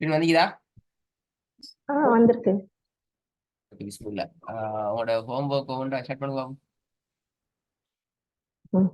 வந்தீங்களா? வந்திருக்கு. பிஸ்மில்லா. உங்களோட ஹோம்ஒர்க் ஒன்று ஸ்டார்ட் பண்ணுவோம். ம்.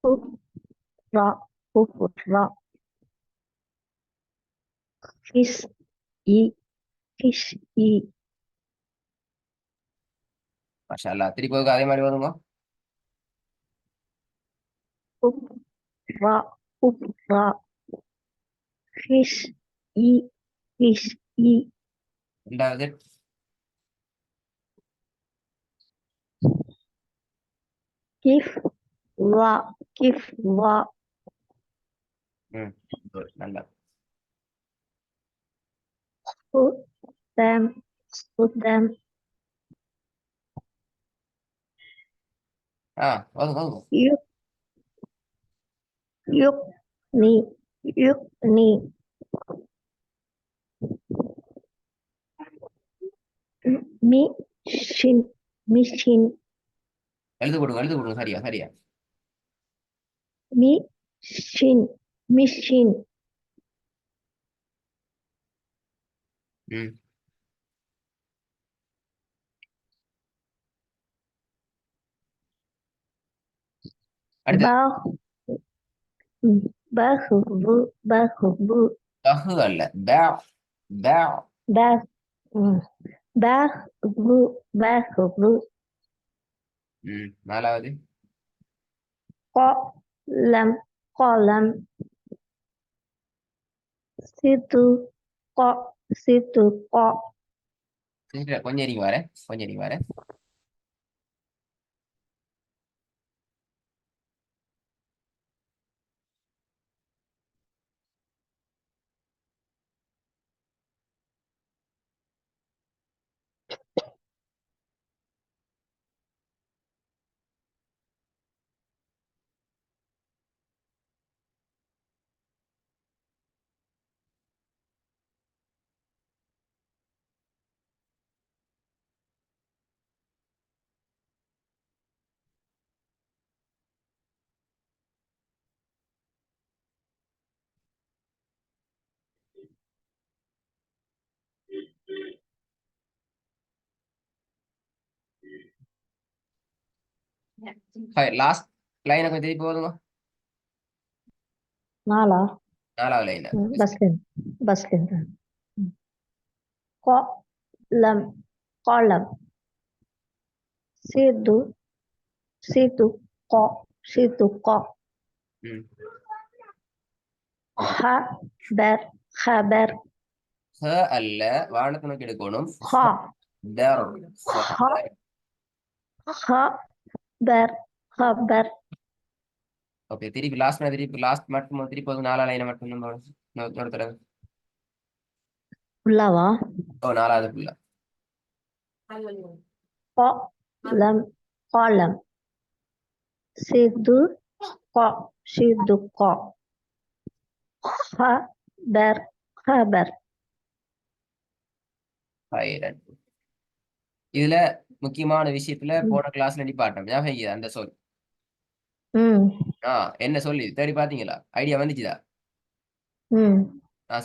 புறா புறா ஃபிஷ் இ ஃபிஷ் இ மாஷா அல்லாஹ். திருப்பி ஒருக்கா அதே மாதிரி வருங்க. புறா புறா ஃபிஷ் இ ஃபிஷ் இ ரெண்டாவது கிஃப் வா கிஃப் வா good. நல்லா. put them put them வரும் வரும். you you நீ you நீ machine machine எழுது கொடுங்க, எழுது கொடுங்க. சரியா சரியா. machine machine ம் அடுத்து பஹுபு பஹுபு பஹு அல்ல, பே பே. பஹ் பஹுபு பஹுபு நாலாவது qalam qalam situ qa situ qa கொஞ்சம் நீங்க வர, கொஞ்சம் நீங்க வர. லாஸ்ட் லைனை கொஞ்சம் திருப்பி போதுங்க. நாலா நாலாவது லைன் பஸ்ல qalam qalam situ situ qa situ qa khabar khabar அல்ல, வானத்தை நோக்கி எடுக்கணும். kha khabar khabar okay. திருப்பி லாஸ்ட் மட்டும் திருப்பி ஒரு நாலா லைனை மட்டும் இன்னொரு தடவை. உள்ளவா நாலாவது ஃபுல்லா qalam qalam situ qa situ qa khabar khabar இதுல முக்கியமான விஷயத்துல போன கிளாஸ்ல நிப்பாட்டம் ஞாபகம் அந்த சொல். என்ன சொல்லி தேடி பாத்தீங்களா? ஐடியா வந்துச்சுதா?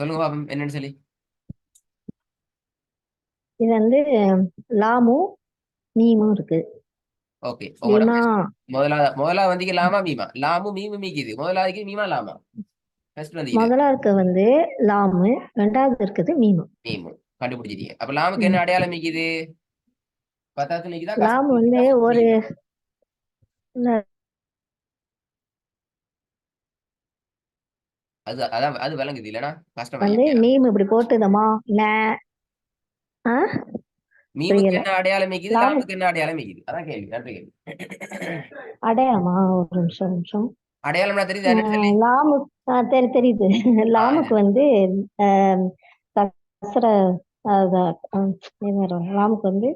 சொல்லுங்க பாப்போம் என்னன்னு சொல்லி. இது வந்து லாமும் மீமும் இருக்கு. ஓகே. முதலாவது வந்து லாமா மீமா? லாமு மீமு மீக்குது. முதலாவதுக்கு மீமா லாமா? முதலா இருக்க வந்து லாமு, ரெண்டாவது இருக்குது மீமு. மீமு கண்டுபிடிச்சிட்டீங்க. அப்ப லாமுக்கு என்ன அடையாளம் மீக்குது? பத்தாவது மீக்குதா? லாமு வந்து ஒரு அது விளங்குது இல்லனா கஷ்டமா? வந்து மீம் இப்படி போட்டுதமா மீமுக்கு என்ன அடையாளம் மீக்குது, லாமுக்கு என்ன அடையாளம் மீக்குது? அதான் கேள்வி. நன்றி கேள்வி. அடையாளமா? ஒரு நிமிஷம். அடையாளம்னா தெரியுது. லாமு தெரியுது. லாமுக்கு வந்து கசர லாமுக்கு வந்து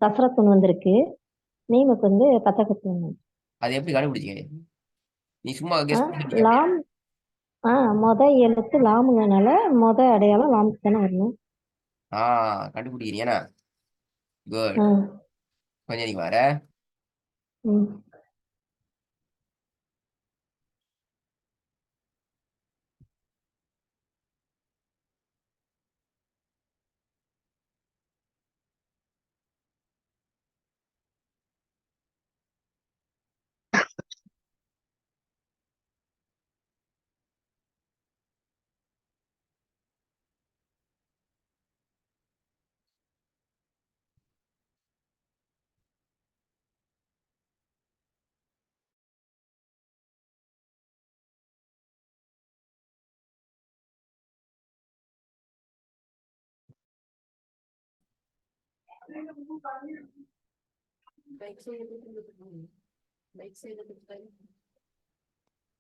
கசரத்துன்னு வந்திருக்கு. மீமுக்கு வந்து பத்தகத்துன்னு. அது எப்படி கண்டுபிடிச்சீங்க? நீ சும்மா லாம் எழுத்து லாமுங்கனால அடையாளம் லாமுக்கு தானே வரணும். கண்டுபிடிக்கிறீங்க ஏன்னா குட். கொஞ்சம் நீங்க வர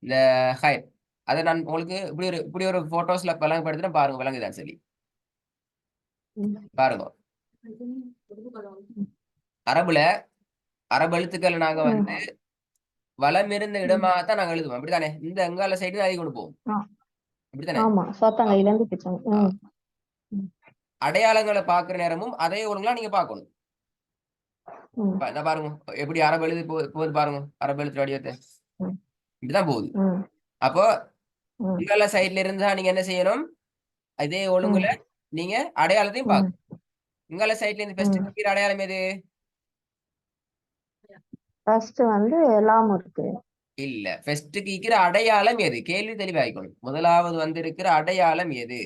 இந்த ஹைட் அதை நான் உங்களுக்கு இப்படி ஒரு போட்டோஸ்ல விளங்கப்படுத்தினா பாருங்க, விளங்குதான் சொல்லி பாருங்க. அரபுல அரபு எழுத்துக்கள் நாங்க வந்து வலம் இருந்த இடமாகத்தான் நாங்க எழுதுவோம், அப்படித்தானே? இந்த எங்கால சைடு அதிகம் கொண்டு போவோம், அப்படித்தானே? அடையாளங்களை பாக்குற நேரமும் அதே ஒழுங்கா நீங்க பாக்கணும். என்ன பாருங்க எப்படி அரபு எழுதி போகுது பாருங்க, அரபு எழுத்து வடிவத்தை இப்படிதான் போகுது. அப்போ இங்கால சைட்ல இருந்தா நீங்க என்ன செய்யணும், இதே ஒழுங்குல நீங்க அடையாளத்தையும் பார்க்கணும். இங்கால சைட்ல இருந்து ஃபர்ஸ்ட் அடையாளம் எது? ஃபர்ஸ்ட் வந்து லாம் இருக்கு. இல்ல, ஃபர்ஸ்ட் கீக்கிற அடையாளம் எது? கேள்வி தெளிவாய்க்கணும். முதலாவது வந்திருக்கிற அடையாளம் எது?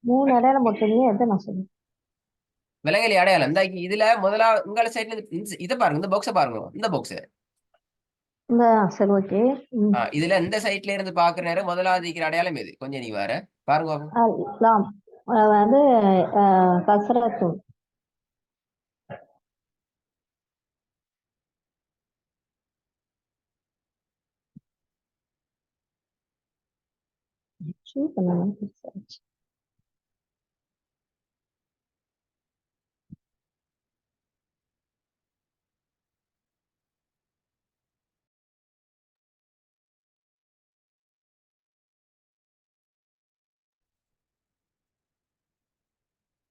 மூணு அடையாளம் போட்டீங்க, எதை நான் சொல்லுவேன்? விலங்கலி அடையாளம் இந்த இதுல முதலாவது உங்கள சைட்ல இதை பாருங்க, இந்த பாக்ஸ பாருங்க, இந்த பாக்ஸ் சரி, ஓகே. இதுல இந்த சைட்ல இருந்து பாக்குற நேரம் முதலாவது இருக்கிற அடையாளம் எது? கொஞ்சம் நீ வேற பாருங்க. லாம் வந்து கசரத்துன்.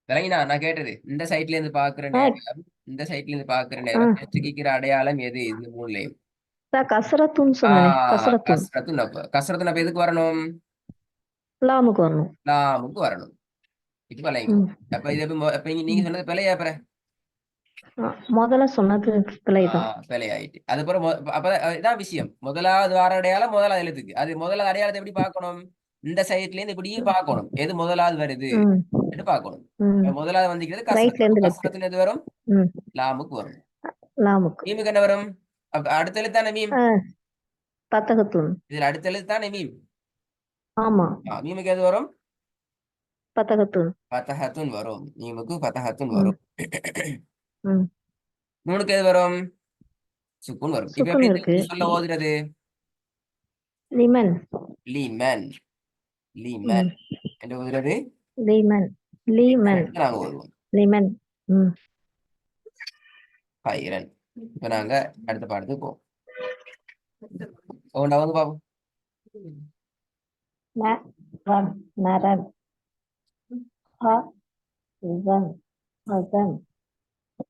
விளங்கினா நான் கேட்டது? இந்த சைட்ல இருந்து பாக்குற நேரம், இந்த சைட்ல இருந்து பாக்குற நேரம் ஃபர்ஸ்ட் கீக்கிற அடையாளம் எது இந்த மூணுலயும்? கசரத்துன்னு சொன்னேன். கசரத்துன். கஸ்ரத்துன். அப்ப கஸ்ரத்துன் அப்ப எதுக்கு வரணும்? லாமுக்கு வரணும். லாமுக்கு வரணும். இப்ப விளங்கி அப்ப இது இப்ப நீங்க சொன்னது பிழையா? அப்புறம் முதல்ல சொன்னது பிழைதான். பிழையாயிட்டு அதுக்கப்புறம் அப்ப இதான் விஷயம். முதலாவது வார அடையாளம் முதலாவது எழுத்துக்கு. அது முதலாவது அடையாளத்தை எப்படி பார்க்கணும்? இந்த சைட்ல இருந்து இப்படியே பார்க்கணும், எது முதலாவது வருது என்று பார்க்கணும். முதலாவது வந்திக்கிறது கஸ்ரத்து. கஸ்ரத்துல எது வரும்? லாமுக்கு வரும். மீமுக்கு என்ன வரும்? அடுத்த எழுத்தான மீம் பத்தகத்துன். இதுல அடுத்த எழுத்தான மீம். ஆமா, மீமுக்கு எது வரும்? பத்தகத்துன். பத்தகத்துன் வரும். மீமுக்கு பத்தகத்துன் வரும். ம். நூனுக்கு எது வரும்? சுக்குன் வரும். இப்ப சுக்குன் எப்படி இருக்கு. சொல்ல ஓதுறது? லிமன். லீமன். லீமன் என்று ஓதுறது? லீமன். லீமன். நாங்க ஓதுவோம் லிமன். பைரன். இப்ப நாங்க அடுத்த பாடத்துக்கு போவோம். ஒவ்வொன்றா வந்து பாப்போம். நரன்.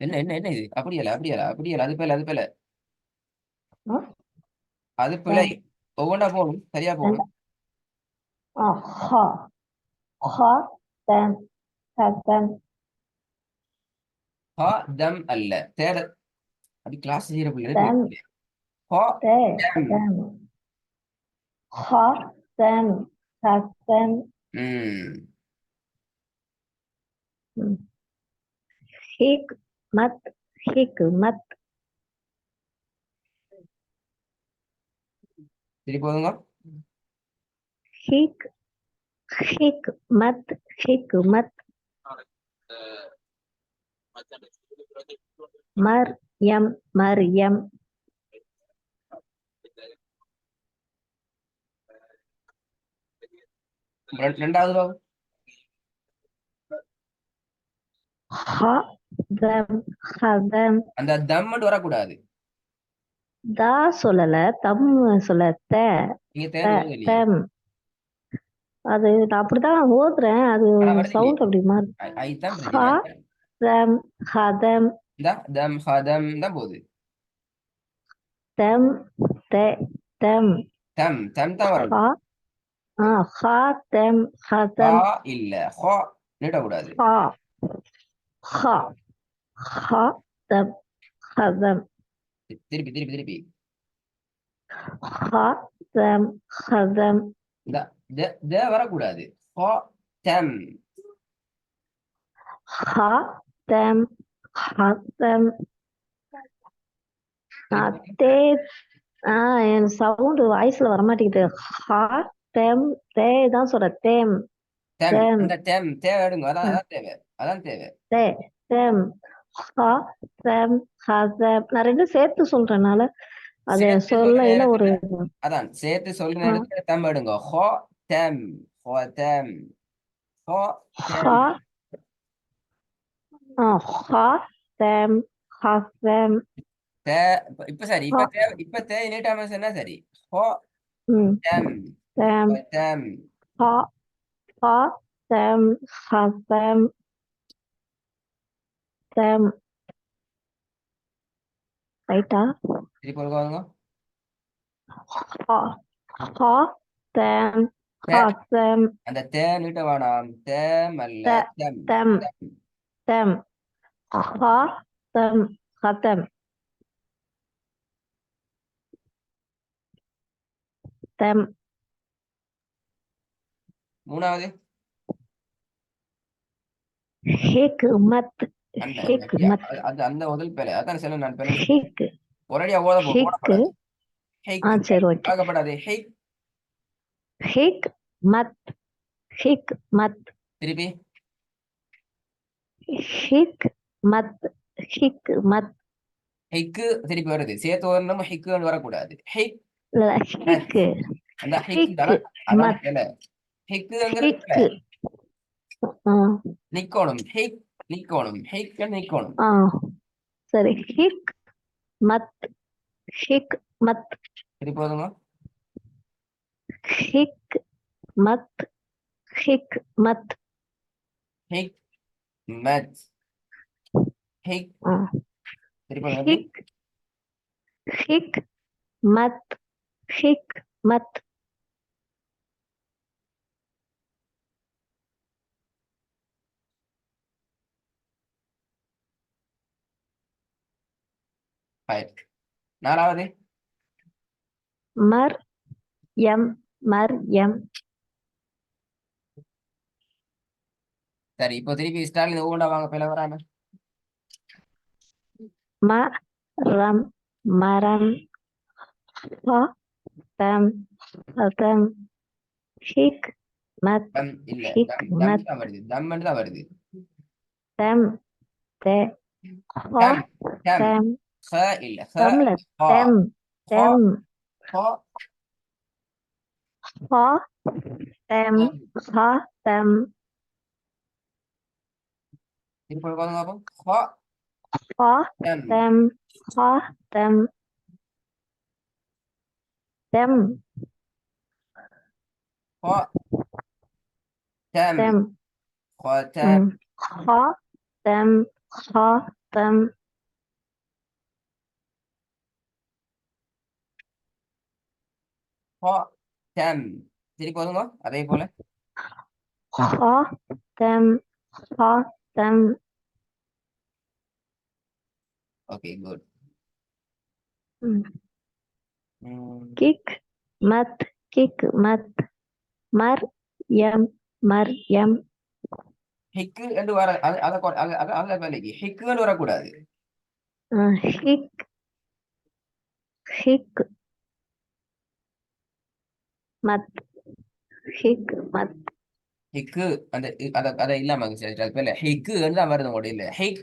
என்ன என்ன என்ன இது? அப்படியல அப்படியல அப்படியல அது பேல அது பேல அது பிழை. ஒவ்வொன்றா போகணும், சரியா போகணும். அல்ல தேட அப்படி கிளாஸ் செய்யற பிள்ளைங்க. ஹிக்மத். ஹிக்மத். சரி போதுங்க. ஹிக்மத். ஹிக்மத். மர்யம். மர்யம். ரெண்டாவது பாவம். ஹதம். ஹதம். அந்த தம் வரக்கூடாது. தா சொல்லல, தம் சொல்ல, நீங்க தேர்ந்து போகுது இல்லையே. தெம். அது நான் அப்படிதான் ஓதுறேன். அது ஆனா வருது இல்லையே. சவுண்ட் அப்படி மாறுது. ஐத்தான் ஹ, பிரச்சனை. தம், ஹதம், இந்த தம் ஹதம் தான் போகுது. தெம், தெ, தெம். தம் தம் தான் ஹ, வரணும். ஹ, தெம், ஹா ஹதம், இல்ல, ஹா நீட்டக்கூடாது. ஹ, ஹ, ஹ, தம், ஹதம், திருப்பி திருப்பி திருப்பி. ஹ, தம், ஹதம், இந்த வரக்கூடாது. ஹா தம். ஹ, தம், ஹதம், திருப்பி தே. என் சவுண்ட் வாய்ஸ்ல வரமாட்டேங்குது. ஹா, தெம், தே தான் சொல்றேன். Them, them. தேம், அந்த தெம் தேவை எடுங்க. அதான் அதான் தேவை. அதான் தேவை. தே, தேம், ஹா, தெம், ஹதம். நான் ரெண்டும் சேர்த்து சொல்றேனால அத சேர்த்து சொல்ற சொல்லையில ஒரு நேரத்துல அதான் சேர்த்து சொல்ற ஆ, நேரத்துல தம் எடுங்க. ஹோ தெம். ஹோ தெம். ஹோ ஹா, தெம். ஹா, தெம், ஹதம், தே இப்ப சரி. ஹா, இப்ப தே நீட்டாம சொன்னா சரி. ஹோ ம், தெம். தெம், ஹோ தெம். ஹா, ஹா, தெம், ஹதம், தெம். ரைட்டா? திருப்பி சொல்லுங்க. ஹா, ஹா, தெம், தே ஹதம், அந்த தே நீட்ட வேணாம். தேம் அல்ல, த, தெம். Them, them. தெம், ஹா, தெம், ஹதம், தெம். மூணாவது ஹிக்மத், அந்த ஹிக்மத், அது அந்த முதல் பேலை அதான் சொல்ல நான் பேலை ஹிக், ஒரேடியா ஹிக். ஓடப்படாது. ஹெய்க் சரி, ஓகே. ஆகப்படாது. ஹெய்க் ஹிக்மத், ஹிக்மத், திருப்பி ஹிக்மத், ஹிக்மத். ஹெய்க்கு திருப்பி வருது. சேர்த்து வரணும். ஹிக்கு வரக்கூடாது. ஹெய்க் இல்ல, மேத். ஹிக், அந்த ஹிக் ஹிக், அதான் அதான் மத், பேலை. ஹிக்குங்கிறது பேலை. ஹிக். ஆ, நிக்கோணும். ஹெய்க் நிக்கோணும். ஹெய்க் நிக்கோணும். ஆ, சரி. ஹிக் மத், ஹிக் மத், திருப்பி வருங்க. ஹிக் மத், ஹிக் மத். Haig math. ஹெய்க் ஆ, திருப்பி வருங்க. எப்படி ஹிக், ஹிக் மத், ஹிக் மத். ஃபைவ். நாலாவது மர், எம், மர், எம். சரி. இப்போ திருப்பி ஸ்டாலின் ஒவ்வொன்றா வாங்க. பேல வராம மரம், மரம், ஹதம், ஹதம், ஹிக்மத், தம் இல்ல. தம் தம் ஹிக்மத், தான் வருது. தம்ன்னு தான் வருது. தெம், தெ, தம் தம் தெம், ஹ இல்ல. ஹ தெம்ல, ஹா தெம், ஹா தெம், ஹா ஹா, தெம், தம். ஹா, தெம், திருப்பி பாருங்க பாப்போம். ஹா ஹா, தம். தெம், ஹா, தெம், தெம், ஹா தம். தெம், ஹா தம். ஹா, தெம், ஹா, தெம், ஹா தம். திருப்பி பாருங்க. அதே போல ஹா, தெம், ஹா, தெம். Okay good. கிக் மத், கிக் மத், மர், எம், மர், எம். ஹிக்கு என்று வர அத வேலைக்கு ஹிக்குன்னு வரக்கூடாது. ஹிக், ஹிக் மத், ஹிக் மத். ஹிக்கு அந்த அதை இல்லாம சரி. அது பேர்ல ஹிக்கு தான் வருது உங்களோட இல்ல. ஹிக்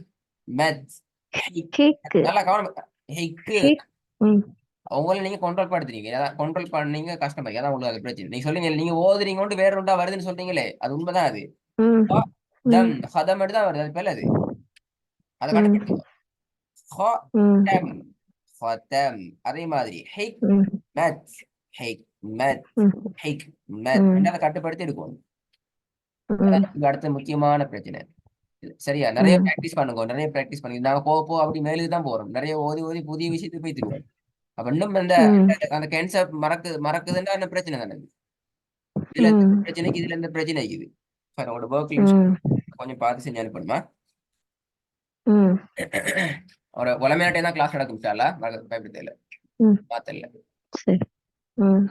மெத். கிக், நல்லா கவனம். ஹிக்கு ஹிக். உங்களை நீங்க கண்ட்ரோல் படுத்துறீங்க. அதான் கண்ட்ரோல் பண்ணீங்க. கஷ்டமாக்கி அதான் உங்களுக்கு அது பிரச்சனை. நீங்க சொல்றீங்க நீங்க ஓதுறீங்க கொண்டு வேற ஒன்றா வருதுன்னு சொல்றீங்களே, அது உண்மைதான். அது ம், ஹா ம், தம் ஹதம் தான் வருது. அது பேர்ல அது அதை ம், கட்டுப்படுத்துங்க. ஹா ம், தம் ஃபதம். அதே மாதிரி ஹிக் ம், மத், ஹிக் மத், ம், ஹிக் மத். ம், அதை கட்டுப்படுத்தி இருக்கும். ம், அதான் அடுத்த முக்கியமான பிரச்சனை. சரியா, நிறைய ம், பிராக்டிஸ் பண்ணுங்க, நிறைய பிராக்டிஸ் பண்ணுங்க. நாங்க போக போக அப்படி மேலுக்கு தான் போறோம். நிறைய ஓதி ஓதி புதிய விஷயத்துக்கு போய் தருவோம். அப்ப இன்னும் அந்த ம், அந்த கேன்சர் மறக்குதுன்னா அந்த பிரச்சனை தானே. இதுல இருந்து ம், பிரச்சனைக்கு, இதுல இருந்து பிரச்சனை இருக்குது. உங்களோட ஒர்க்ல ம், கொஞ்சம் பார்த்து செஞ்சு அனுப்பணுமா? ம், ஒரு வளமையாட்டே தான் கிளாஸ் நடக்கும் சாலா பயப்படுத்தல ம். மாத்தல. சரி. ம்.